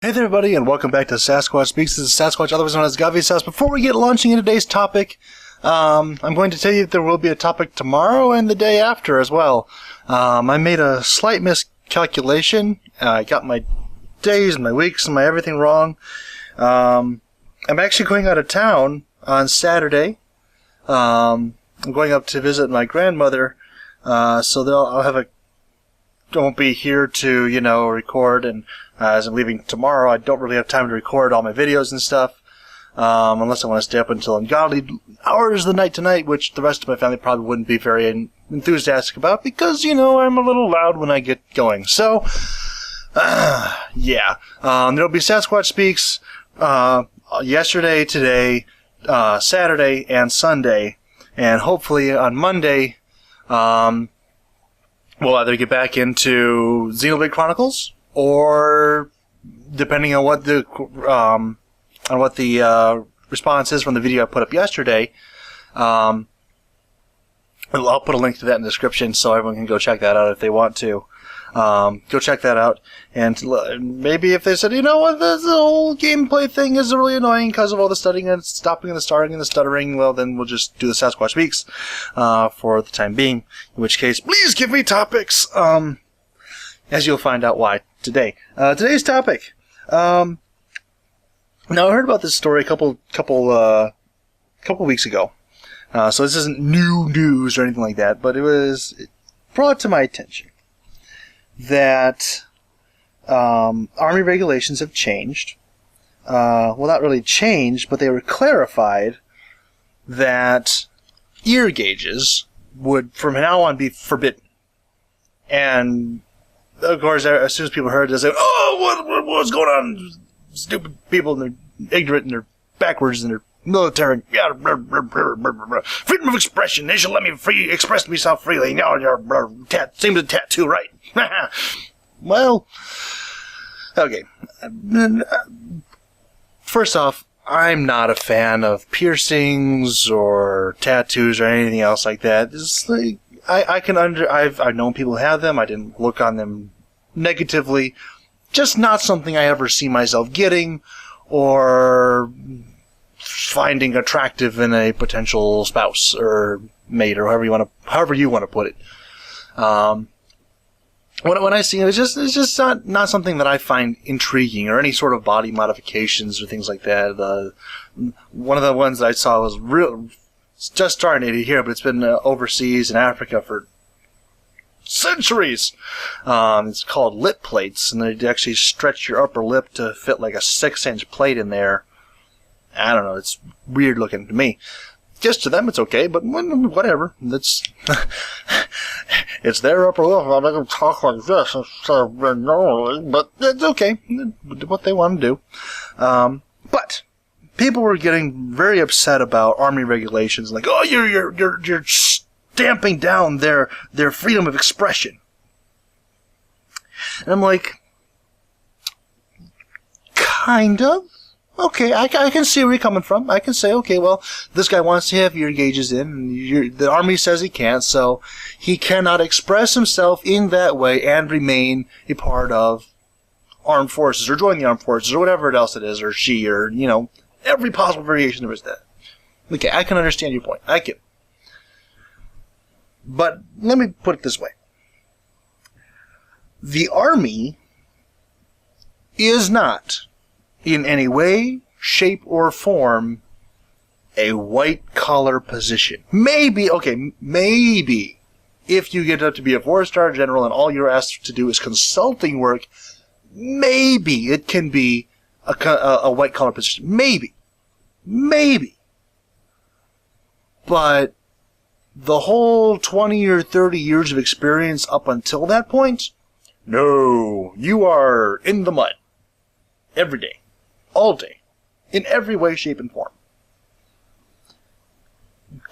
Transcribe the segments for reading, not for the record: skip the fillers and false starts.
Hey there, everybody, and welcome back to Sasquatch Speaks. This is Sasquatch, otherwise known as Gavi's. Before we get launching into today's topic, I'm going to tell you that there will be a topic tomorrow and the day after as well. I made a slight miscalculation. I got my days and my weeks and my everything wrong. I'm actually going out of town on Saturday. I'm going up to visit my grandmother, so I'll have won't be here to, record, and as I'm leaving tomorrow, I don't really have time to record all my videos and stuff, unless I want to stay up until ungodly hours of the night tonight, which the rest of my family probably wouldn't be very enthusiastic about, because, I'm a little loud when I get going. So, yeah. There'll be Sasquatch Speaks, yesterday, today, Saturday, and Sunday, and hopefully on Monday, we'll either get back into Xenoblade Chronicles, or depending on what the response is from the video I put up yesterday, I'll put a link to that in the description so everyone can go check that out if they want to. Go check that out, and maybe if they said, this whole gameplay thing is really annoying because of all the studying and stopping and the starting and the stuttering, well, then we'll just do the Sasquatch Speaks for the time being, in which case, please give me topics, as you'll find out why today. Today's topic. Now, I heard about this story a couple weeks ago, so this isn't new news or anything like that, but it brought to my attention that Army regulations have changed. Well, not really changed, but they were clarified that ear gauges would, from now on, be forbidden. And, of course, as soon as people heard this, they said, oh, what's going on? Stupid people, and they're ignorant, and they're backwards, and they're military. Yeah, freedom of expression. They should let me express myself freely. No, seems a tattoo, right? Well, okay. First off, I'm not a fan of piercings or tattoos or anything else like that. It's like, I've known people who have them. I didn't look on them negatively. Just not something I ever see myself getting or finding attractive in a potential spouse or mate or however you want to put it. When I see it, it's just not something that I find intriguing, or any sort of body modifications or things like that. One of the ones that I saw was it's just starting to here, but it's been overseas in Africa for centuries. It's called lip plates, and they actually stretch your upper lip to fit like a 6-inch plate in there. I don't know, it's weird looking to me. Just to them, it's okay, but whatever. It's their upper lip. I'm not going to talk like this normally, but it's okay. What they want to do. But people were getting very upset about Army regulations, like, oh, you're stamping down their freedom of expression. And I'm like, kind of. Okay, I can see where you're coming from. I can say, okay, well, this guy wants to have ear gauges in, and the Army says he can't, so he cannot express himself in that way and remain a part of armed forces, or join the armed forces, or whatever else it is, or she, or, every possible variation there is that. Okay, I can understand your point. I can. But let me put it this way. The Army is not, in any way, shape, or form, a white-collar position. Maybe, if you get up to be a 4-star general and all you're asked to do is consulting work, maybe it can be a white-collar position. Maybe. But the whole 20 or 30 years of experience up until that point, no, you are in the mud. Every day. All day. In every way, shape, and form.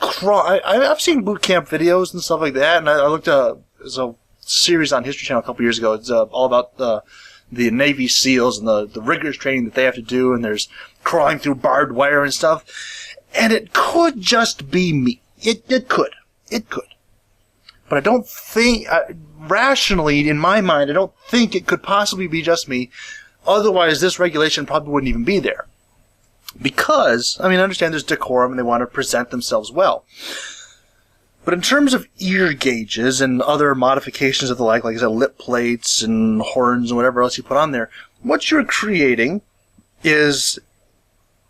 I've seen boot camp videos and stuff like that, and I looked at there's a series on History Channel a couple years ago. It's all about the Navy SEALs and the rigorous training that they have to do, and there's crawling through barbed wire and stuff. And it could just be me. It could. But I don't think, rationally, in my mind, I don't think it could possibly be just me. Otherwise, this regulation probably wouldn't even be there. Because, I understand there's decorum and they want to present themselves well. But in terms of ear gauges and other modifications of the like I said, lip plates and horns and whatever else you put on there, what you're creating is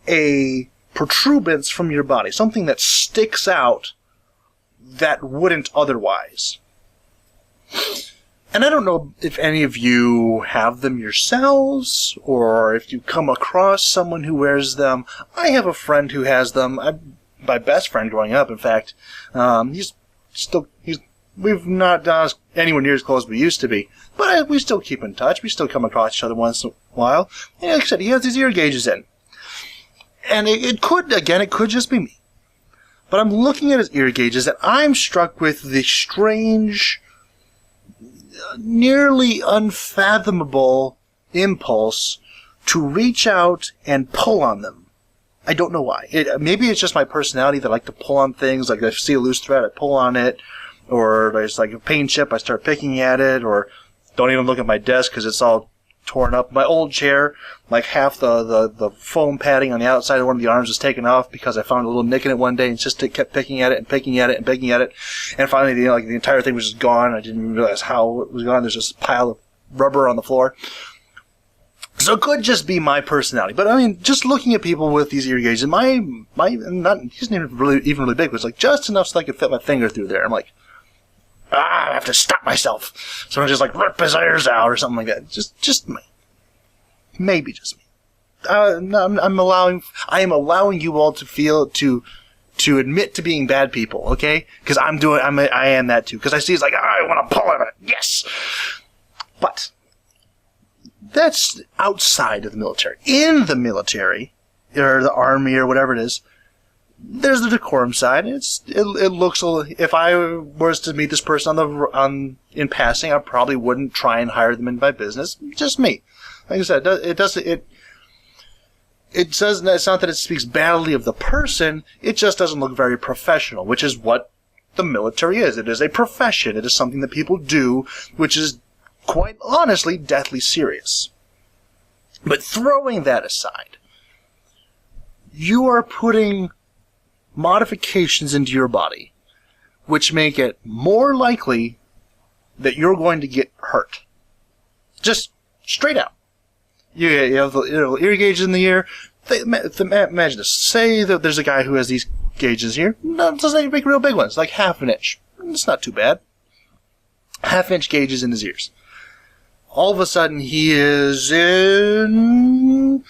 a protuberance from your body, something that sticks out that wouldn't otherwise. And I don't know if any of you have them yourselves, or if you come across someone who wears them. I have a friend who has them. My best friend growing up, in fact. We've not done anywhere near as close as we used to be, but we still keep in touch. We still come across each other once in a while. And like I said, he has these ear gauges in. And it could just be me. But I'm looking at his ear gauges, and I'm struck with the strange, nearly unfathomable impulse to reach out and pull on them. I don't know why. Maybe it's just my personality that I like to pull on things. Like if I see a loose thread, I pull on it. Or there's like a paint chip, I start picking at it. Or don't even look at my desk because it's all torn up. My old chair, like half the foam padding on the outside of one of the arms was taken off because I found a little nick in it one day and just kept picking at it and picking at it and picking at it. And finally, the entire thing was just gone. I didn't even realize how it was gone. There's just a pile of rubber on the floor. So it could just be my personality. But just looking at people with these ear gauges, he isn't even really big, but it's like just enough so I could fit my finger through there. I'm like, I have to stop myself. So I just rip his ears out or something like that. Just me. Maybe just me. I am allowing you all to admit to being bad people, okay? Because I am that too. Because I see it's I want to pull at it. Yes! But that's outside of the military. In the military, or the army, or whatever it is, there's the decorum side. It looks a little, if I was to meet this person in passing, I probably wouldn't try and hire them in my business. Just me. Like I said, it's not that it speaks badly of the person. It just doesn't look very professional, which is what the military is. It is a profession. It is something that people do, which is quite honestly deathly serious. But throwing that aside, you are putting modifications into your body which make it more likely that you're going to get hurt. Just straight out. You have the ear gauges in the ear. Imagine this. Say that there's a guy who has these gauges here. No, it doesn't even make real big ones, like half an inch. It's not too bad. Half-inch gauges in his ears. All of a sudden, he is in,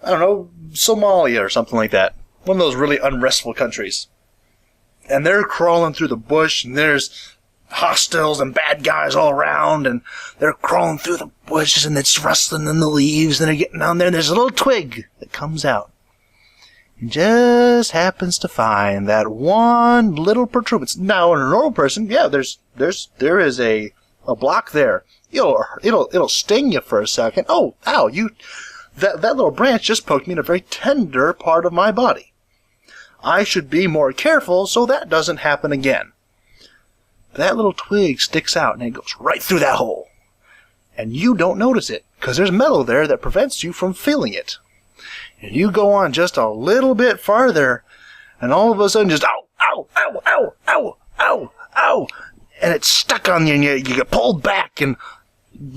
Somalia or something like that. One of those really unrestful countries. And they're crawling through the bush, and there's hostiles and bad guys all around, and they're crawling through the bushes, and it's rustling in the leaves, and they're getting down there, and there's a little twig that comes out. And just happens to find that one little protuberance. Now, in a normal person, there is a block there. It'll sting you for a second. Oh, ow! That little branch just poked me in a very tender part of my body. I should be more careful so that doesn't happen again. That little twig sticks out and it goes right through that hole. And you don't notice it because there's metal there that prevents you from feeling it. And you go on just a little bit farther, and all of a sudden just ow, ow, ow, ow, ow, ow, ow, and it's stuck on you, and you get pulled back, and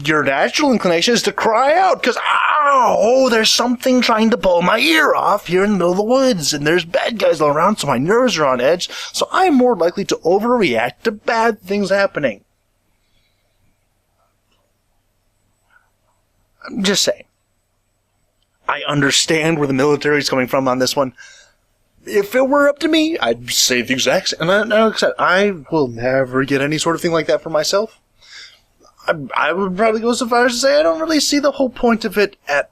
your natural inclination is to cry out, because, ow, there's something trying to pull my ear off here in the middle of the woods, and there's bad guys all around, so my nerves are on edge, so I'm more likely to overreact to bad things happening. I'm just saying. I understand where the military is coming from on this one. If it were up to me, I'd say the exact same. And like I said, I will never get any sort of thing like that for myself. I would probably go so far as to say I don't really see the whole point of it I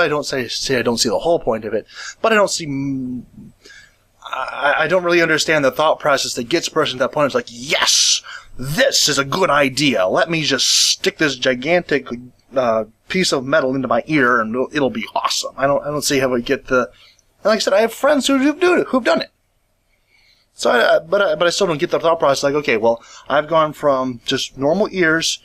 don't say I don't see the whole point of it, but I don't really understand the thought process that gets a person to that point. It's like, yes, this is a good idea. Let me just stick this gigantic piece of metal into my ear and it'll be awesome. I don't see how we get the. And like I said, I have friends who've done it. So, but I still don't get the thought process. Like, okay, well, I've gone from just normal ears,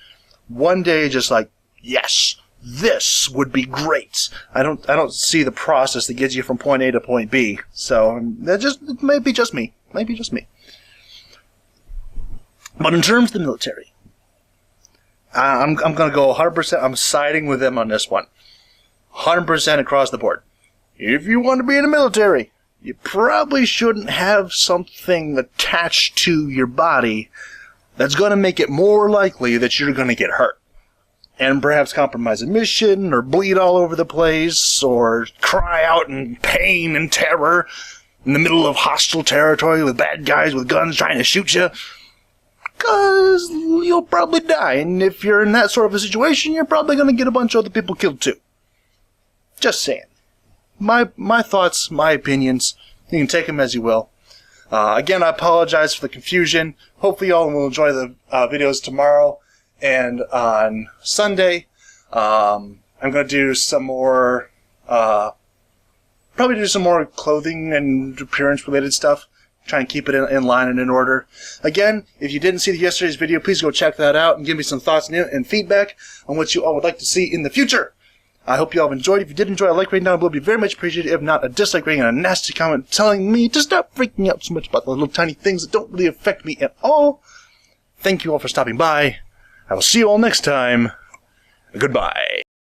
one day just like, yes, this would be great. I don't see the process that gets you from point A to point B. So it may be just me. Maybe just me. But in terms of the military, I'm going to go 100%. I'm siding with them on this one. 100% across the board. If you want to be in the military, you probably shouldn't have something attached to your body that's going to make it more likely that you're going to get hurt. And perhaps compromise a mission, or bleed all over the place, or cry out in pain and terror in the middle of hostile territory with bad guys with guns trying to shoot you. Because you'll probably die, and if you're in that sort of a situation, you're probably going to get a bunch of other people killed too. Just saying. My thoughts, my opinions, you can take them as you will. Again, I apologize for the confusion. Hopefully y'all will enjoy the videos tomorrow and on Sunday. I'm going to do some more, probably do some more clothing and appearance related stuff. Try and keep it in line and in order. Again, if you didn't see yesterday's video, please go check that out and give me some thoughts and feedback on what you all would like to see in the future. I hope you all have enjoyed. If you did enjoy, a like rating down below would be very much appreciated. If not, a dislike rating and a nasty comment telling me to stop freaking out so much about the little tiny things that don't really affect me at all. Thank you all for stopping by. I will see you all next time. Goodbye.